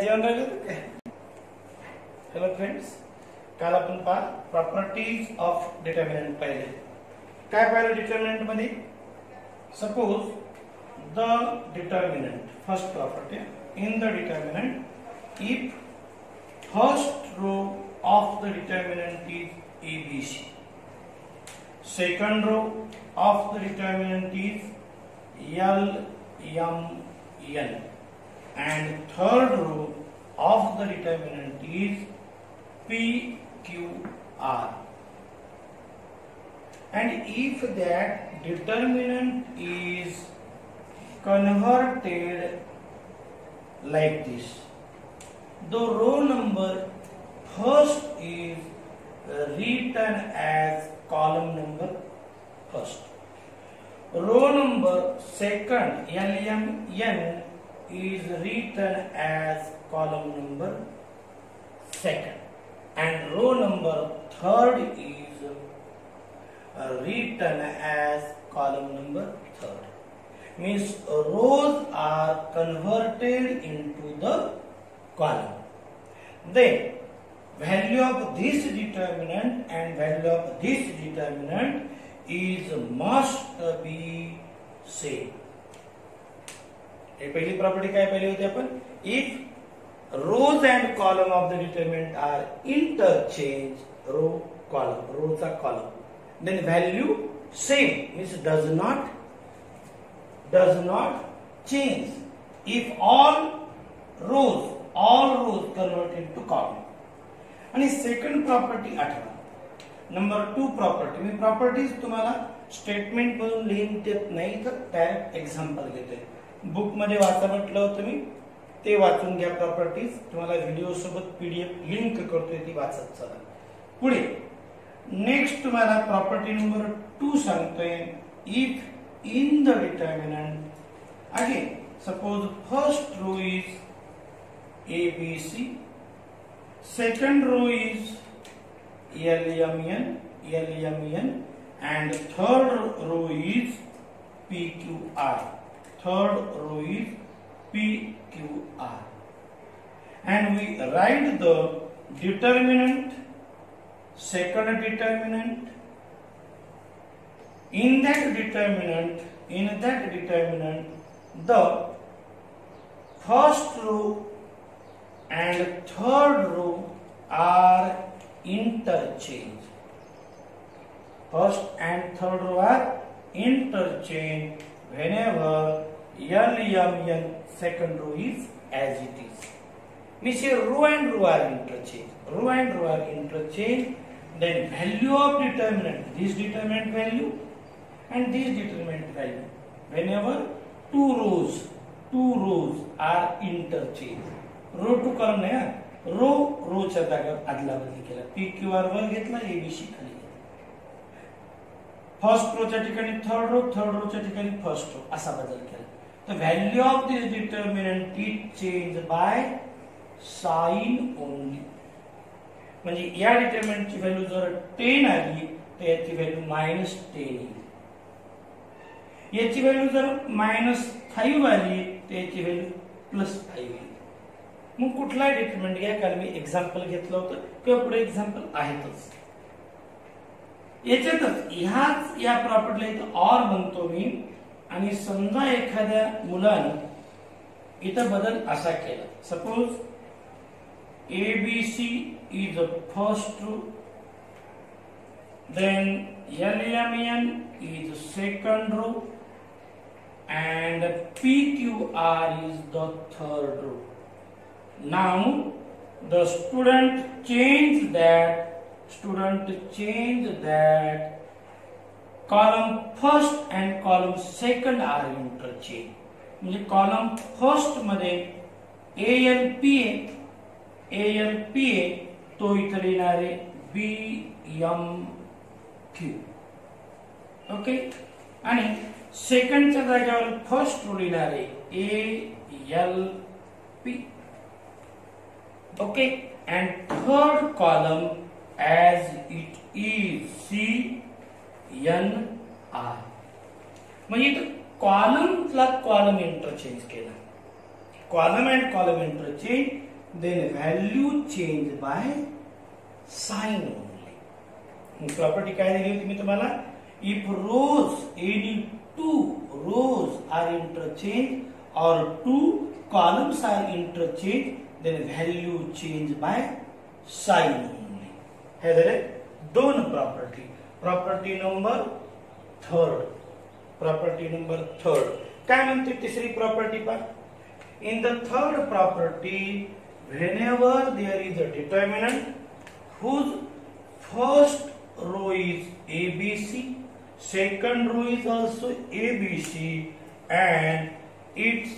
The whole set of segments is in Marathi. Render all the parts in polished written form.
जेवण राहिलं काय? हॅलो फ्रेंड्स, काल आपण प्रॉपर्टीज ऑफ डिटर्मिनंट पाहिले. काय पाहिलं डिटर्मिनंट मध्ये? Suppose the determinant, first property in the determinant if first row of the determinant is ABC, second row of the determinant is LMN, and third row of the determinant is PQR. And if that determinant is converted like this, the row number first is written as column number first. Row number second LMN is written as column number second, and row number third is written as column number third. Means rows are converted into the column. Then value of this determinant and value of this determinant is must be same. पहिली प्रॉपर्टी काय पाहिली होती आपण? If rows and column of the determinant are interchange, row column, रोचा column, then value same means does not change if all rows converted to column. आणि सेकंड प्रॉपर्टी आठवा. नंबर 2 प्रॉपर्टी, मी प्रॉपर्टीज तुम्हाला स्टेटमेंट मधून लिहून देत नाही, तर डायरेक्ट एक्झाम्पल घेते. बुक मध्ये वाचा म्हटलं होतं मी, ते वाचून घ्या. प्रॉपर्टीज तुम्हाला व्हिडिओ सोबत PDF लिंक करतोय, ती वाचत चला. पुढे नेक्स्ट तुम्हाला प्रॉपर्टी नंबर 2 सांगतोय. If in the determinant again suppose first row is ABC, second row is LMN, and third row is PQR. And we write the determinant, second determinant. In that determinant, the first row and third row are interchanged. First and third row are interchanged whenever LMN second row is as it is. Means here row and row are interchanged. Then value of determinant, this determinant value and this determinant value, whenever two rows are interchanged. Row to column नाही, रोच्या जागा आदला बदली केला. PQR वर घेतला, ABC खाली घेतला. फर्स्ट रोच्या ठिकाणी थर्ड रोच्या ठिकाणी फर्स्ट रो असा बदल केला. तर value of this determinant is change by sign only. म्हणजे या डिटर्मिनंटची व्हॅल्यू जर 10 आली तर याची व्हॅल्यू -10 येईल. याची व्हॅल्यू जर -5 आली तर याची व्हॅल्यू +5 येईल. मग कुठला डिटर्मिनंट घ्या, कारण मी एक्झाम्पल घेतलं होतं किंवा पुढे एक्झाम्पल आहेतच. याच्यातच या प्रॉपर्टीला इथं ऑर म्हणतो मी. आणि समजा एखाद्या मुलाने इथं बदल असा केला. Suppose ABC is a first row, then LMN is second row, and PQR is the third row. Now the student changed that column first and column second are interchanged. म्हणजे column first मध्ये ALPA तो इथे लिहिणार आहे BMQ. ओके. आणि सेकंडच्या जागेवर फर्स्ट रो लिहिणार आहे ALP. Okay, and third column as it is CNR. म्हणजे कॉलमला कॉलम इंटरचेंज केला. column and column interchange, then value change by sign only. Property काय दिली होती मी तुम्हाला? If rows, any two rows are interchanged or two columns are interchanged, then value change by sign only. हे झाले दोन property. Property number third. Property number third काय म्हणते तिसरी प्रॉपर्टी पहा. In the third property, whenever there is a determinant whose first row is ABC, second row is also ABC, and its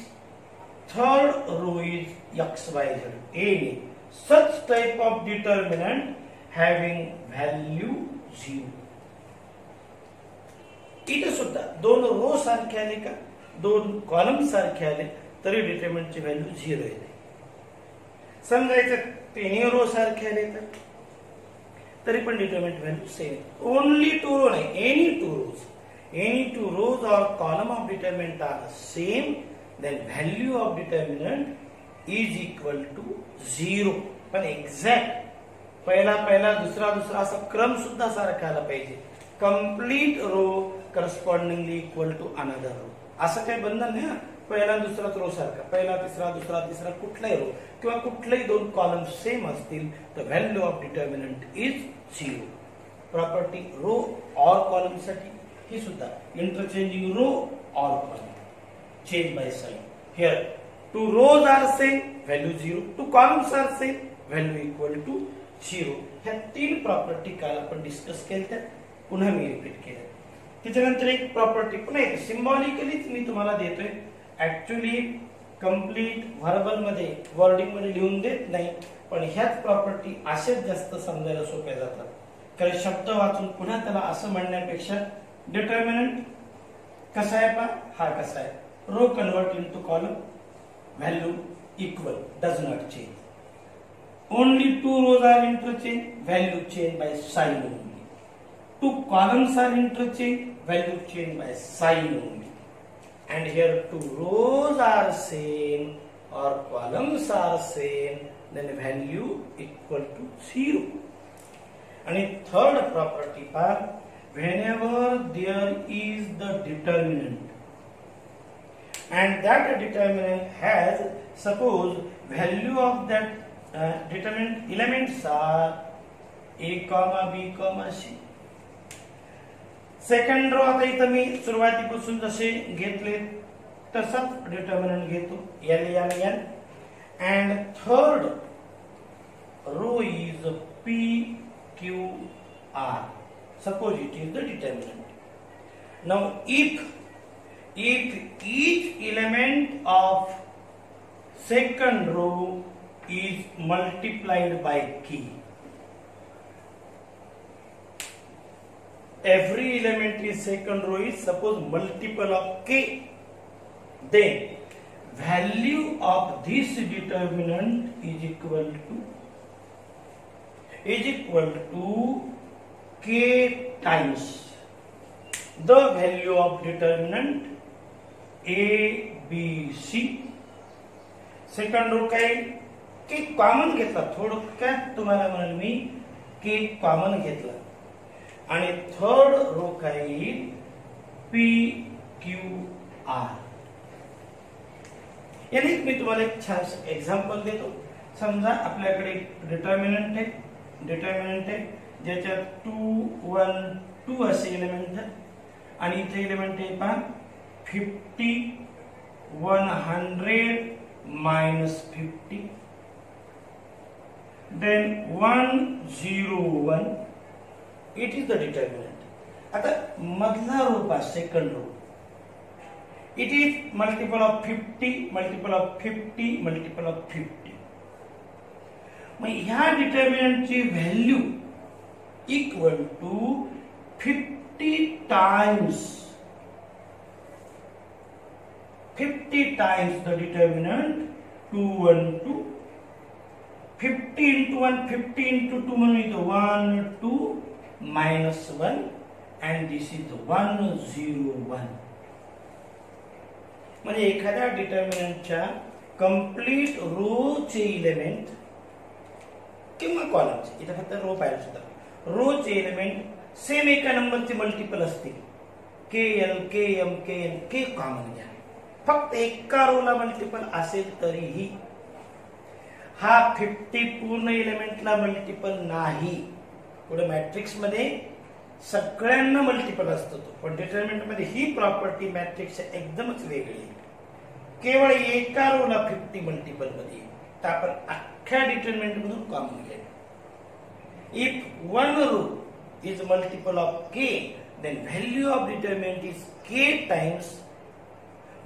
third row is XYZ, any such type of determinant having value 0. इथे सुद्धा दोन रो सारखे आले का, दोन कॉलम सारखे आले तरी डिटरमिनंटची व्हॅल्यू 0 येते. समजायचं तिन्ही रो सारखे आले तरी पण determinant value same. Only two row नाही, any two rows, any two rows or column of determinant are same, then value of determinant is equal to 0. पण एक्झॅक्ट पहिला दुसरा असा क्रम सुद्धा सारखा आला पाहिजे. Complete row correspondingly equal to another row, असं काही बंधन नाही. पहिला दुसराच रो सारखा, पहिला तिसरा दुसरा तिसरा कुठलाही रो किंवा कुठलेही दोन कॉलम सेम असतील तर value of determinant is 0. Property row or column साठी ही सुद्धा interchanging row or column change by sign. Here two rows are same, value 0. Two columns are same, value equal to 0. ह्या तीन प्रॉपर्टी काल आपण डिस्कस केल्या, पुन्हा मी रिपीट केलं. त्याच्यानंतर एक प्रॉपर्टी पुन्हा येते, सिम्बॉलिकलीच मी तुम्हाला देतोय. ऍक्च्युअली कंप्लीट व्हर्बल मध्ये वर्डिंग मध्ये लिहून देत नाही, पण ह्याच प्रॉपर्टी असेच जास्त समजायला सोप्या जातात. कारण शब्द वाचून पुन्हा त्याला असं म्हणण्यापेक्षा डिटरमिनंट कसा आहे पहा, हा कसा आहे, row convert into column, value equal, does not change. Only two rows are interchange, value change by sign only. Two columns are interchanged, value change by sign only. And here two rows are same or columns are same, then value equal to 0. And in third property part, whenever there is the determinant, and that determinant has, suppose value of that determinant elements are a comma b comma c. Second row आता इथं मी सुरुवातीपासून जसे घेतले तसंच डिटर्मिनंट घेतो, L N N. And third row is P Q R. Suppose it is the determinant. Now if each element of second row is multiplied by k, every element in second row is suppose multiple of k, then value of this determinant is equal to k times the value of determinant a b c. Second row काय k कॉमन घेतला, थोडक्यात तुम्हाला म्हणाल मी k कॉमन घेतला, आणि थर्ड रो काय येईल पी क्यू आर. याने मी तुम्हाला एक छान एक्झाम्पल देतो. समजा आपल्याकडे डिटर्मिनंट आहे ज्याच्यात 2 1 2 असे एलिमेंट आहेत, आणि इथे एलिमेंट आहे पहा 50 100 -50, then 101. It is the determinant. आता मधला रो पहा, second row, it is multiple of 50 multiple of 50 multiple of 50. मग ह्या डिटर्मिनंटची value equal to 50 times the determinant 212. 50 into 1 50 into 2 म्हणून इथं 1 2 -1, and this is 101. म्हणजे एखाद्या डिटर्मिनंटच्या कंप्लीट रोचे इलेमेंट किंवा कॉलमचे, इथे फक्त रो पाहिजे सुद्धा, रोचे एलिमेंट सेम एका नंबरचे मल्टिपल असतील, के एल के एम के एन के कॉमन घ्या, फक्त एका रोला मल्टिपल असेल तरीही हा 50 पूर्ण एलिमेंटला मल्टिपल नाही. पुढे मॅट्रिक्स मध्ये सगळ्यांना मल्टिपल असतो तो, पण डिटर्मिनंट मध्ये ही प्रॉपर्टी मॅट्रिक्स एकदमच वेगळी आहे. केवळ एका रोला 50 मल्टिपल मध्ये, तर आपण अख्ख्या डिटर्मिनंट मधून कॉमन घ्या. If one row is multiple of K, then value of determinant is k times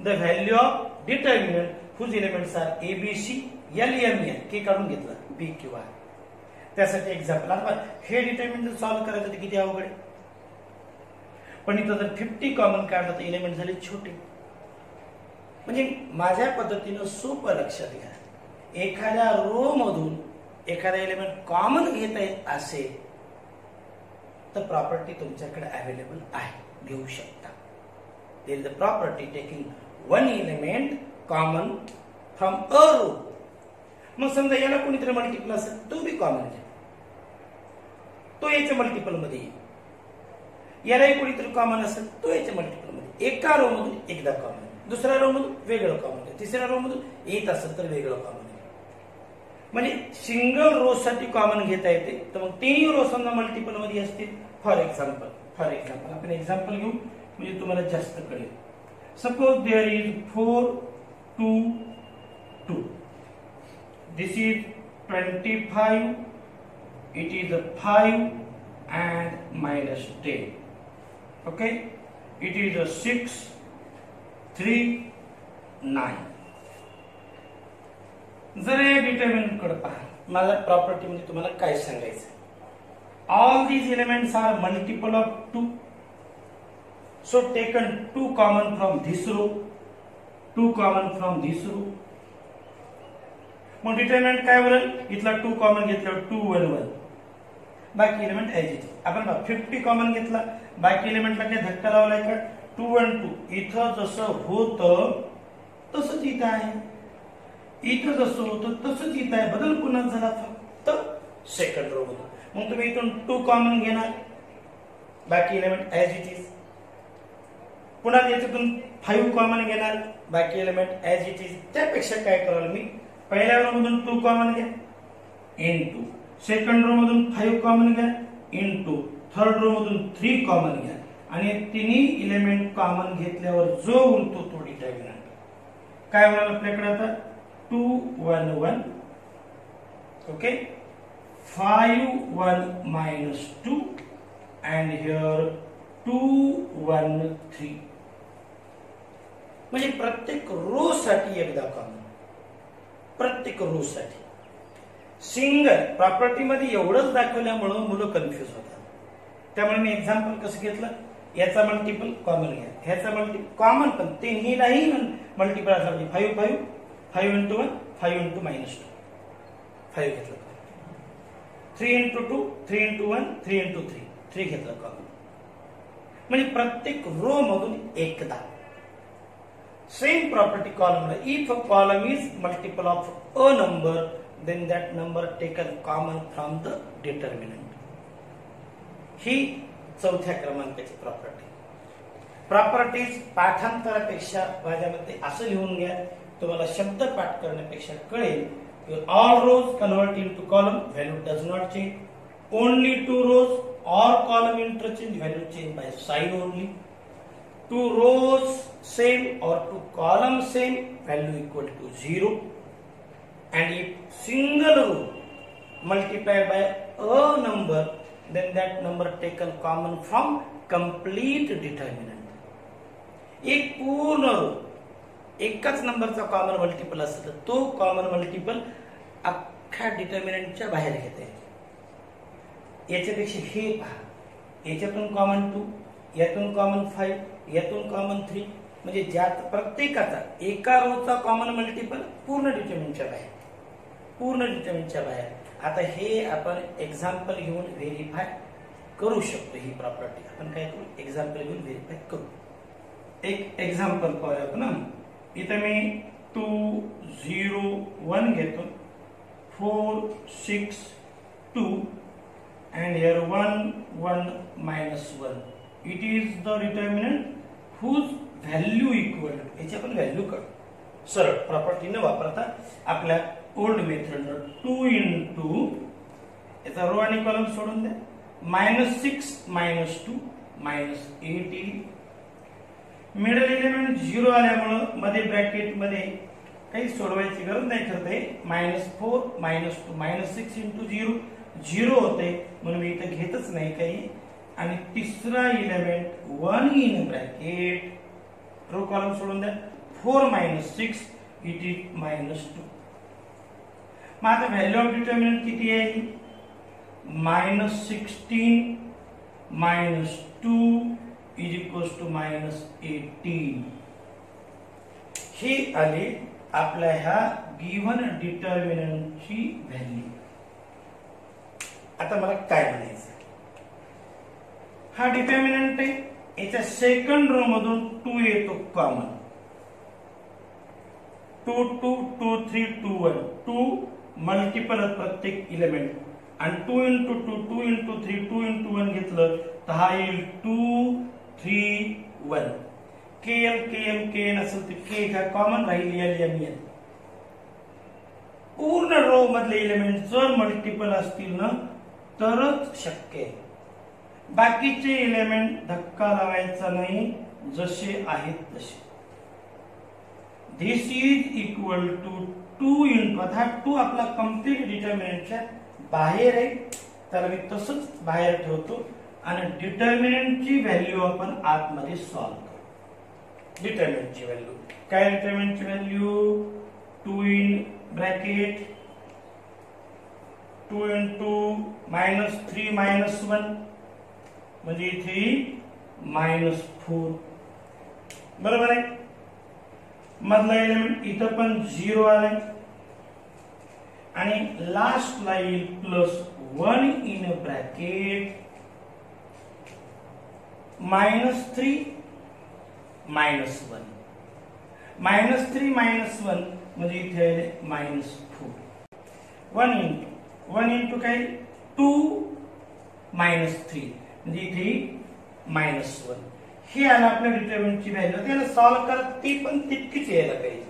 the value of determinant whose elements are a b c l m n. k काढून घेतला p q r. त्यासाठी एक्झाम्पल, आता हे डिटर्मिनंट सॉल्व्ह करायचं तर किती अवघड आहे, पण इथं जर 50 कॉमन काढलं तर एलिमेंट झाले छोटे. म्हणजे माझ्या पद्धतीनं सोपं लक्षात घ्या, एखाद्या रो मधून एखादा एलिमेंट कॉमन घेता येत असेल तर प्रॉपर्टी तुमच्याकडे अवेलेबल आहे, घेऊ शकता. There is a property taking one element common from a row. मग समजा याला कोणीतरी मल्टिपल असेल, तो बी कॉमन घ्या, तो याच्या मल्टिपल मध्ये येईल. यालाही कोणीतरी कॉमन असेल, तो याच्या मल्टिपल मध्ये. एका रो मधून एकदा कॉमन, दुसऱ्या रो मधून वेगळं कॉमन, तिसऱ्या रो मधून येत असेल तर वेगळं कॉमन. म्हणजे सिंगल रो साठी कॉमन घेता येते, तर मग तिन्ही रो समजा मल्टिपल मध्ये असतील. फॉर एक्झाम्पल आपण एक्झाम्पल घेऊ म्हणजे तुम्हाला जास्त कळेल. Suppose there is 4 2 2. दिस इज 25, इट इज 5 and -10. Okay, it is 6 3 9. जर या डिटर्मिनंट कडे पहा, माझ्या प्रॉपर्टी मध्ये तुम्हाला काय सांगायचं, all these elements are multiple of 2. So taken 2 common from this row, 2 common from this row. मग डिटर्मिनंट काय बरेल, इथला 2 कॉमन घेतल्यावर 2 1 1, बाकी एलिमेंट ऍज इट इज. आपण 50 कॉमन घेतला, बाकी एलिमेंटला काही धक्का लावलाय का, 2 1 2. इथं जसं होतं तसंच इथं आहे, इथं जसं होतं तसंच इथं आहे, बदल पुन्हा झाला फक्त सेकंड रो मध्ये. मग तुम्ही इथून 2 कॉमन घेणार, बाकी एलिमेंट ऍज इट इज. पुन्हा याच्यातून 5 कॉमन घेणार, बाकी एलिमेंट ऍज इट इज. त्यापेक्षा काय कराल मी, पहिल्या रो मधून 2 कॉमन घ्या इनटू, सेकंड रो मधून 5 कॉमन घ्या इनटू, थर्ड रो मधून 3 कॉमन घ्या, आणि तिन्ही एलिमेंट कॉमन घेतल्यावर जो उरतो तो डिटर्मिनंट. काय होणार आपल्याकडे आता, 2 1 1. Okay, 5 1 -2 and here 2 1 3. म्हणजे प्रत्येक रो साठी एकदा कॉमन, प्रत्येक रो साठी. सिंगल प्रॉपर्टी मध्ये एवढंच दाखवल्यामुळे मुलं कन्फ्युज होतात. त्यामुळे मी एक्झाम्पल कसं घेतलं, याचा मल्टिपल कॉमन घ्या, ह्याचा मल्टिपल कॉमन, पण तिन्हीलाही मल्टिपल असला म्हणजे 5 5 5 × 1 5 × -2 5 घेतलं. 3 × 2 3 × 1 3 × 3 3 घेतलं कॉमन. म्हणजे प्रत्येक रो मधून एकदा. Same property कॉलमला, if a column is multiple of a number then that number taken common from the determinant. ही चौथ्या क्रमांकाची प्रॉपर्टी. प्रॉपर्टीज पाठांतरापेक्षा माझ्या मते असं लिहून घ्या, तुम्हाला शब्द पाठ करण्यापेक्षा कळेल. All rows convert into column, value does not change. Only 2 rows or column interchange, value change by sign only. 2 rows same or 2 columns same, value equal to 0. And if single row multiplied by a number, then that number taken common from complete determinant. एक पूर्ण रो एकच नंबरचा कॉमन मल्टिपल असेल तर तो कॉमन मल्टिपल अख्ख्या डिटर्मिनंटच्या बाहेर घेते. याच्यापेक्षा हे पहा, याच्यातून कॉमन 2, यातून कॉमन 5, यातून कॉमन 3. म्हणजे ज्यात प्रत्येकाचा एका रोचा कॉमन मल्टिपल पूर्ण डिटर्मिनंटच्या बाहेर, पूर्ण डिटर्मिनंटच्या बाहेर. आता हे आपण एक्झाम्पल घेऊन व्हेरीफाय करू शकतो. ही प्रॉपर्टी आपण काय करू, एक्झाम्पल घेऊन व्हेरीफाय करू. एक एक्झाम्पल पाहूया आपण. इथे मी 2 0 1 घेतो 4 6 2 and here 1 1 minus 1. It is the determinant whose value equal to याची आपण व्हॅल्यू काढू सरळ प्रॉपर्टी न वापरता आपल्या ओल्ड मेथड 2 into याचा रो आणि कॉलम सोडून द्या -6 -2 -18 मिडल एलिमेंट 0 आल्यामुळे मध्ये ब्रॅकेट मध्ये काही सोडवायची गरज नाही करते -4 -2 -6 into 0 0 होते म्हणून मी इथे घेतच नाही काही आणि तिसरा element 1 in bracket row column सोडून द्या 4 -6 इट इज -2. मग आता व्हॅल्यू ऑफ डिटर्मिनंट किती आहे -16 -2 इज इक्वल्स टू -18. हे आले आपल्या ह्या गिव्हन डिटर्मिनंटची व्हॅल्यू. आता मला काय म्हणायचं हा डिटर्मिनंट आहे याच्या सेकंड रो मधून 2 येतो कॉमन 2 2 2 3 2 1 2 मल्टिपल प्रत्येक एलिमेंट आणि 2 into 2 2 into 3 2 into 1 घेतलं तर हा येईल 2 3 1 KL KM KN असेल तर K का कॉमन राहील L M N. पूर्ण रो मधले एलिमेंट जर मल्टिपल असतील ना तरच शक्य आहे. बाकीचे एलिमेंट धक्का लावायचा नाही जसे आहेत तसे. दिस इज इक्वल टू 2 into आता 2 आपला कंप्लीट डिटर्मिनंटच्या बाहेर आहे तर मी तसंच बाहेर ठेवतो आणि डिटर्मिनंटची व्हॅल्यू आपण आतमध्ये सॉल्व करू. डिटर्मिनंटची व्हॅल्यू काय डिटर्मिनंटची व्हॅल्यू 2 इन ब्रॅकेट 2 into -3 -1 म्हणजे इथे -4 बरोबर आहे. मधला एलिमेंट इथं पण 0 आलाय आणि लास्ट ला येईल +1 इन ब्रॅकेट -3 -1 -3 -1 म्हणजे इथे -4 1 into काय 2 -3 म्हणजे इथे -1 हे आलं आपल्या डिटर्मिनंटची व्हॅल्यू. त्याला सॉल्व करा ती पण तितकीच यायला पाहिजे.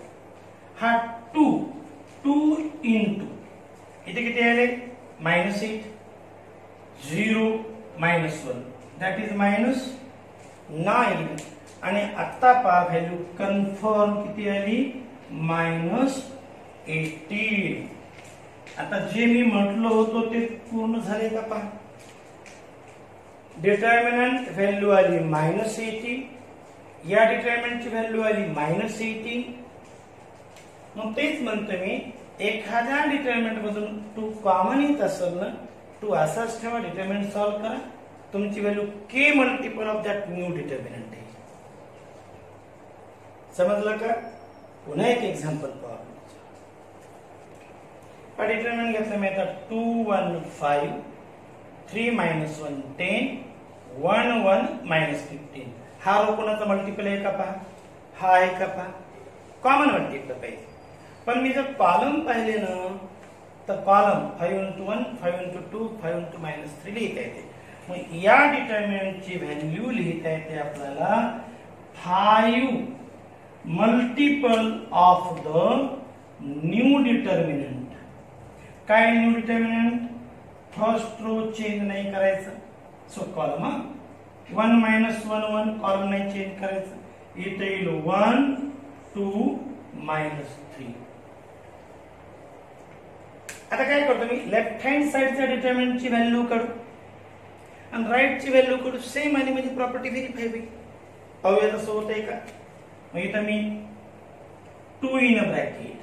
हा 2 into इथे किती आले -8 0 -1 दॅट इज -9 आणि आता पहा व्हॅल्यू कन्फर्म किती आली -18. आता जे मी म्हटलं होतं ते पूर्ण झाले का पहा. डिटर्मिनंट व्हॅल्यू आली -18 या डिटर्मिनंटची व्हॅल्यू आली -18. मग तेच म्हणतो मी एखाद्या डिटर्मिनंट मधून 2 कॉमन येत असेल ना 2 असाच ठेवा डिटर्मिनंट सॉल्व करा तुमची value k multiple of that new determinant आहे. समजलं का. पुन्हा एक एक्झाम्पल पाहू. डिटर्मिनंट घेतलं मी आता 2 1 5 3 -1 10 1 1 -15. हा रो कोणाचा मल्टिपल आहे का पहा हा आहे का पहा कॉमन मल्टिपल पाहिजे. पण मी जर कॉलम पाहिले ना तर कॉलम 5 into 1 5 into 2 5 into -3 लिहिता येते. मग या डिटर्मिनंटची व्हॅल्यू लिहिता येते आपल्याला 5 multiple of the new determinant. काय new determinant first row change नाही करायचं सो कॉलम 1 -1 1 कॉलम नाही चेंज करायचं इथे येईल 1 2 -3. आता काय करतो मी लेफ्ट हँड साइडच्या डिटर्मिनंटची व्हॅल्यू काढू आणि राईट ची व्हॅल्यू काढू सेम आली म्हणजे प्रॉपर्टी व्हेरीफाय होईल. पाहूया तसं होतंय का. मग इथं मी 2 इन ब्रॅकेट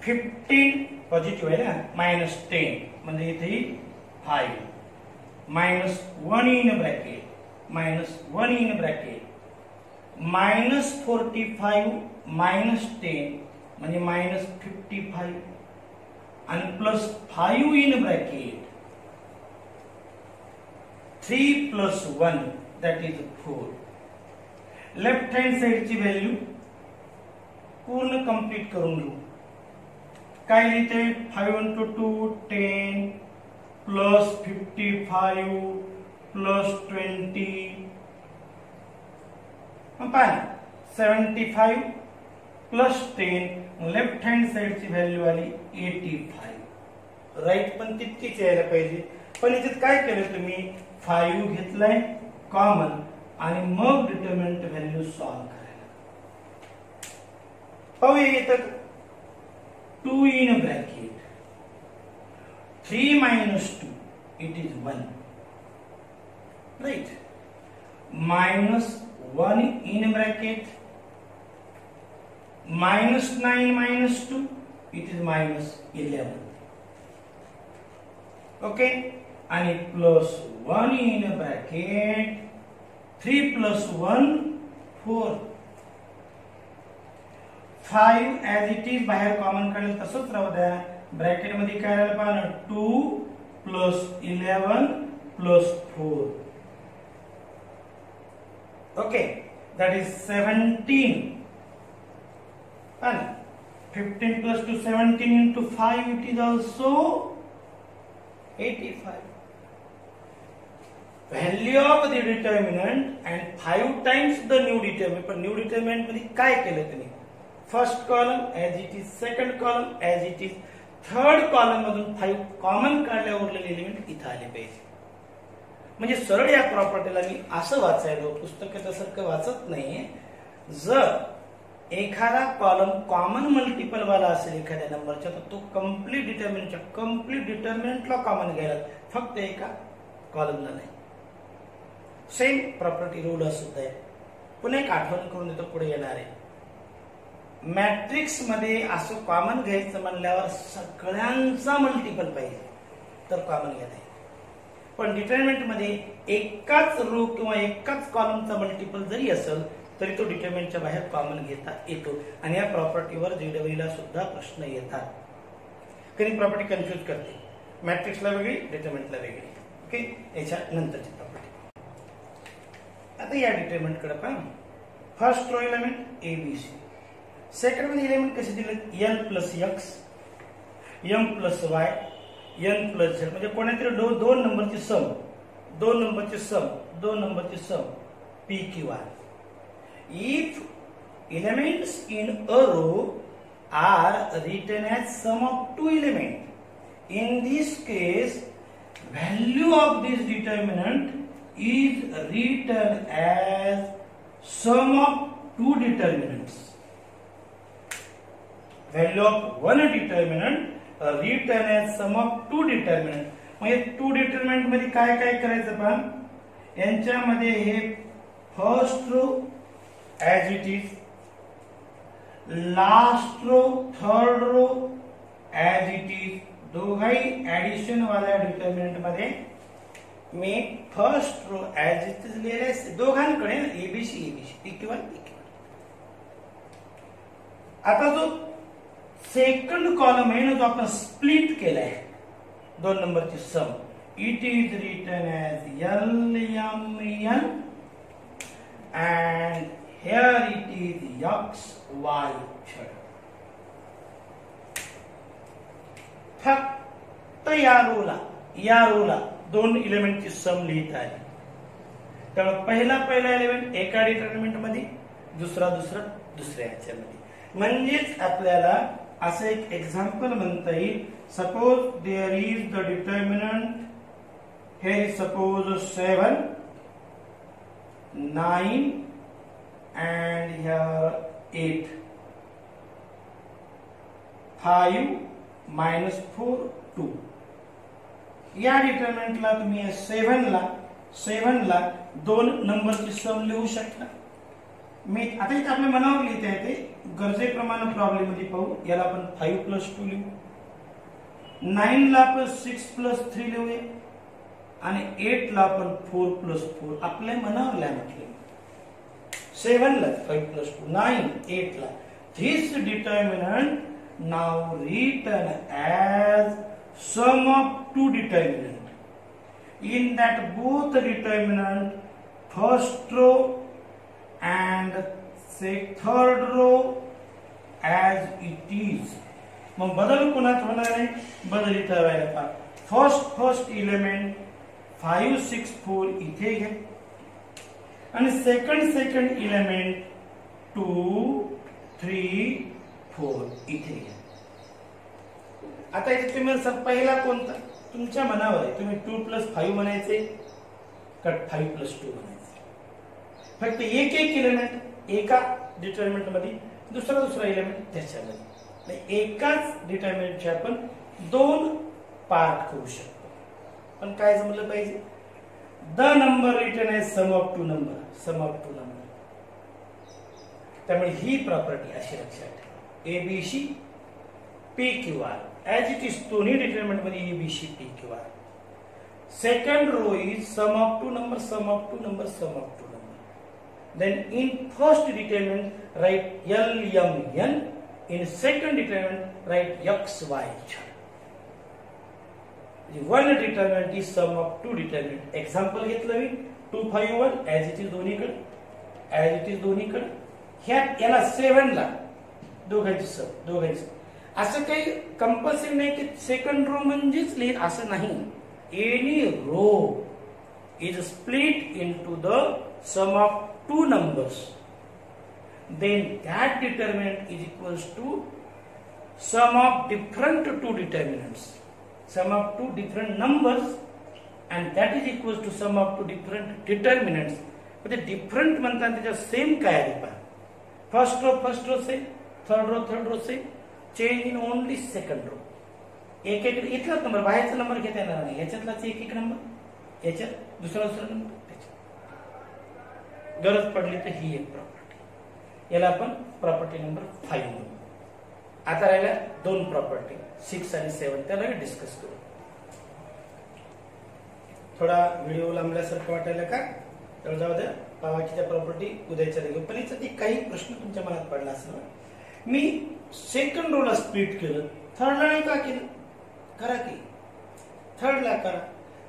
15 पॉझिटिव्ह आहे ना -10 म्हणजे इथे 5 -1 इन ब्रॅकेट -1 इन ब्रॅकेट -45 -10 म्हणजे -55 आणि +5 in bracket 3 + 1 that is 4. Left hand साइडची व्हॅल्यू पूर्ण कंप्लीट करून घेऊ. काय लिहिते 5 into 2 10 plus 55 plus 20 पहा 75 plus 10 लेफ्ट हँड साइडची व्हॅल्यू आली 85. राईट पण तितकीच यायला पाहिजे. पण याच्यात काय केलं तुम्ही 5 घेतलाय कॉमन आणि मग डिटर्मिनंट व्हॅल्यू सॉल्व्ह करायला. पाहूया येतं 2 in bracket 3 minus 2 it is 1, right? Minus 1 in bracket minus 9 minus 2 it is minus 11, okay? आणि plus 1 in bracket 3 plus 1 4. 5 as it is बाहेर कॉमन काढेल तसंच राहू द्या. ब्रॅकेट मध्ये काय राहिलं पहा 2 plus 11 plus 4, okay, that is 17. and 15 plus 2 17 into 5 it is also 85. Value of the determinant and 5 times the new determinant. पण न्यू डिटर्मिनंट मध्ये काय केलं तुम्ही? First column as it is, second column as it is, third column मधून 5 कॉमन काढल्या उरलेले एलिमेंट इथं आले पाहिजे. म्हणजे सरळ या प्रॉपर्टीला मी असं वाचायला पुस्तकाच्या सारखं वाचत नाहीये. जर एखादा कॉलम कॉमन मल्टिपल वाला असेल एखाद्या नंबरच्या तर तो कंप्लीट डिटर्मिनंटला कॉमन घ्यायला, फक्त एका कॉलमला नाही. सेम प्रॉपर्टी रूल सुद्धा आहे. पुन्हा एक आठवण करून देतो पुढे येणार आहे. मॅट्रिक्स मध्ये असं कॉमन घ्यायचं म्हणल्यावर सगळ्यांचा मल्टिपल पाहिजे तर कॉमन घेता येईल. पण डिटर्मिनंट मध्ये एकाच रो किंवा एकाच कॉलमचा मल्टिपल जरी असेल तरी तो डिटर्मिनंटच्या बाहेर कॉमन घेता येतो. आणि या प्रॉपर्टीवर जेडब्ल्यूला सुद्धा प्रश्न येतात. कधी प्रॉपर्टी कन्फ्युज करते, मॅट्रिक्सला वेगळी डिटर्मिनंटला वेगळी. ओके, याच्या नंतरची प्रॉपर्टी. आता या डिटर्मिनंट कडे पहा. First row element ABC, second मध्ये एलिमेंट कसे दिले n plus x, m plus y, n plus z. म्हणजे कोणत्यातरी दोन नंबरची sum p q r. If elements in a row are written as sum of two elements, in this case value of this determinant is written as sum of two determinants. Value of one determinant written as sum of two determinant. म्हणजे टू डिटर्मिनंट मध्ये काय काय करायचं पहा. यांच्यामध्ये हे first row as it is, last row third row as it is. दोघाही ऍडिशन वाल्या डिटर्मिनंट मध्ये मी first row as it is लिहिलंय दोघांकडे एबीसी PQ1 PQ1. आता जो सेकंड कॉलम आहे ना जो आपण स्प्लिट केलाय दोन नंबरची sum, it is written as LMN and here it is x y z. फक्त या रोला दोन एलिमेंटची सम लिहित आहे. त्यामुळे पहिला एलिमेंट एका डिटर्मिनंट मध्ये, दुसऱ्या ह्याच्यामध्ये. म्हणजेच आपल्याला असं एक एक्झाम्पल म्हणता येईल. Suppose there is the determinant, here is suppose 7 9 and here 8. 5 minus 4 2. या डिटर्मिनंटला तुम्ही 7 ला दोन नंबरची सम लिहू शकता. मी आता इथे आपल्या मनावर लिहिता येते, गरजेप्रमाणे प्रॉब्लेम मध्ये पाहू. याला आपण 5 plus 2 लिहू, 9 ला आपण 6 plus 3 लिहूया आणि 8 ला आपण 4 plus 4 आपल्या मनावर लिहा म्हटले. 7 ला 5 plus 2 9, 8 ला. This determinant now written as sum of two determinant. In that both determinant first row and say third row is. मग बदल कोणात होणार आहे? बदल इथं व्हायला फर्स्ट इलेमेंट 5 6 4 इथे घ्या आणि सेकंड इलेमेंट 2 3 4 इथे घ्या. आता इथे तुम्ही सर पहिला कोणता तुमच्या मनावर आहे. तुम्ही 2 + 5 म्हणायचे का 5 + 2 म्हणायचे. फक्त एक इलेमेंट एका डिटर्मिनंट मध्ये दुसरा इलेमेंट त्याच्यामध्ये एकाच डिटर्मिनंटचे आपण 2 पार्ट करू शकतो. पण काय जमलं पाहिजे? The number written as sum of two number. त्यामुळे ही प्रॉपर्टी अशी लक्षात ठेवा. ABC PQR as it is दोन्ही डिटर्मिनंट मध्ये ABC PQR. Second row is sum of two numbers. Then in first determinant write LMN. In second determinant write XY. The one determinant is sum of two determinant. Example घेतलं मी 2 5 1 as it is दोन्हीकडे ह्यात याला 7 ला दोघांची असं काही कंपल्सरी नाही की सेकंड रो म्हणजेच लिहित असं नाही. Any row is split into the sum of two numbers, then that determinant is equals to sum of different two determinants, sum of two different numbers, and that is equals to sum of two different determinants. but the different म्हणतात त्याच्या सेम काय आहे पहा. फर्स्ट रो से थर्ड रो से change in only second row. एक इथलाच नंबर बाहेरचा नंबर घेता येणार नाही. याच्यातलाच एक नंबर याच्यात दुसरा नंबर गरज पडली तर ही एक प्रॉपर्टी. याला आपण प्रॉपर्टी नंबर 5 म्हणू. आता राहिल्या 2 प्रॉपर्टी 6 आणि 7 त्याला डिस्कस करू. थोडा व्हिडिओ लांबल्यासारखं वाटायला का तर जाऊ द्या. बाकीच्या प्रॉपर्टी उद्याच्या दिवशी. पण याच्यात काही प्रश्न तुमच्या मनात पडला असेल. मी सेकंड रोला स्प्लिट केलं, थर्डला नाही का केलं? करा की थर्डला करा,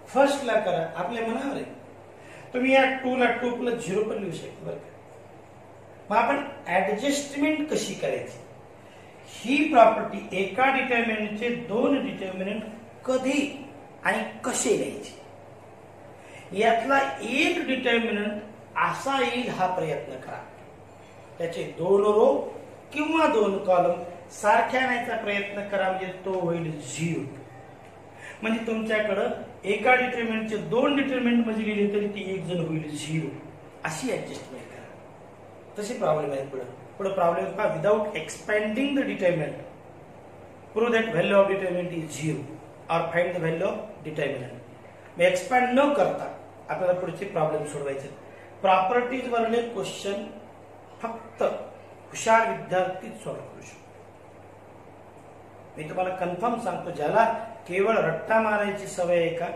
फर्स्टला करा, आपल्या मनावर आहे. तुम्ही या 2 ला 2 + 0 पण लिहू शकता बरं का. मग आपण ऍडजस्टमेंट कशी करायची? ही प्रॉपर्टी एका डिटर्मिनंटचे 2 डिटर्मिनंट कधी आणि कसे लिहायचे यातला एक डिटर्मिनंट असा येईल हा प्रयत्न करा. त्याचे 2 रो किंवा 2 कॉलम सारख्या आणायचा प्रयत्न करा म्हणजे तो होईल 0. म्हणजे तुमच्याकडे एका डिटर्मिनंटचे 2 डिटर्मिनंट मध्ये लिहिले तरी ती एक जण होईल 0. अशी ऍडजस्टमेंट करा. तशी प्रॉब्लेम आहे पुढे प्रॉब्लेम पहा. Without expanding the determinant prove that value of determinant is 0 or find the value of determinant. मी एक्सपॅन्ड न करता आपल्याला पुढचे प्रॉब्लेम सोडवायचे. प्रॉपर्टीज वरले क्वेश्चन फक्त हुशार विद्यार्थीच सॉल्व्ह करू शकतो. मी तुम्हाला कन्फर्म सांगतो, ज्याला केवळ रट्टा मारायची सवय आहे का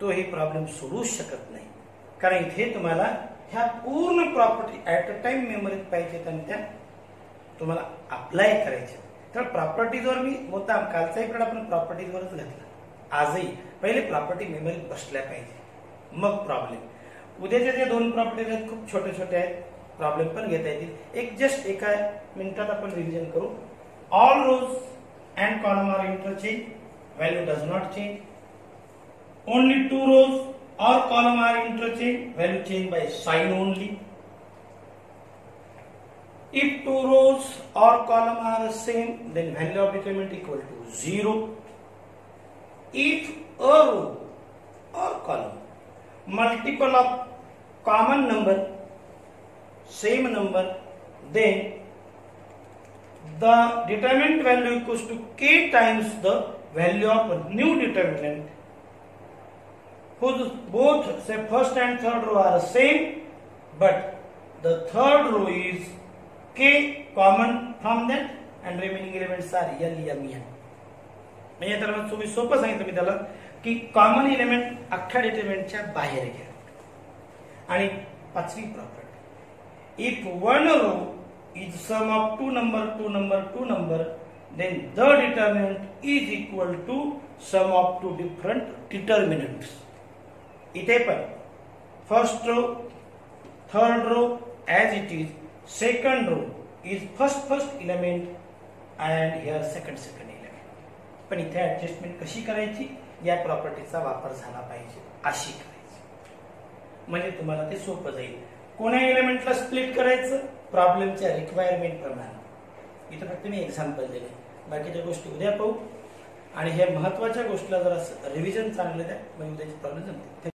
तो ही प्रॉब्लेम सोडवूच शकत नाही. कारण इथे तुम्हाला ह्या पूर्ण प्रॉपर्टी ऍट अ टाइम मेमरीत पाहिजेत आणि त्या तुम्हाला अप्लाय करायच्या. तर प्रॉपर्टीजवर मी मुद्दाम कालचाही पण आपण प्रॉपर्टीजवरच घातला. आजही पहिले प्रॉपर्टी मेमरीत बसल्या पाहिजे मग प्रॉब्लेम. उद्याच्या जे 2 प्रॉपर्टीज आहेत खूप छोटे आहेत, प्रॉब्लेम पण घेता येतील. एक जस्ट एका मिनिटात आपण रिव्हिजन करू. All rows and column are interchanged. Value does not change. Only 2 rows or column are interchanged. Value change by sign only. If 2 rows or column are the same, then value of determinant equal to 0. If a row or column multiple of common number, same number, then the determinant value equals to k times the value of a new determinant whose both say first and third row are the same, but the third row is k common from that and remaining elements are L, M, N. म्हणजे तर मग तुम्ही सोपं सांगितलं मी त्याला की कॉमन एलिमेंट अख्ख्या डिटर्मिनंटच्या बाहेर घ्या. आणि 5वी property, if one row is sum of two number, then the determinant is equal to sum of two different determinants. इथे पण first row, third row as it is, second row is first element and here second element. पण इथे ऍडजस्टमेंट कशी करायची, या प्रॉपर्टीचा वापर झाला पाहिजे अशी करायची, म्हणजे तुम्हाला ते सोपं जाईल. कोण्या एलिमेंटला स्प्लिट करायचं, प्रॉब्लेमच्या रिक्वायरमेंट प्रमाणे. इथे फक्त मी एक्झाम्पल दिले, बाकीच्या गोष्टी उद्या पाहू. आणि हे महत्वाच्या गोष्टीला जरा रिव्हिजन चांगलं द्या, म्हणजे उद्याची प्रॉब्लेम जमते.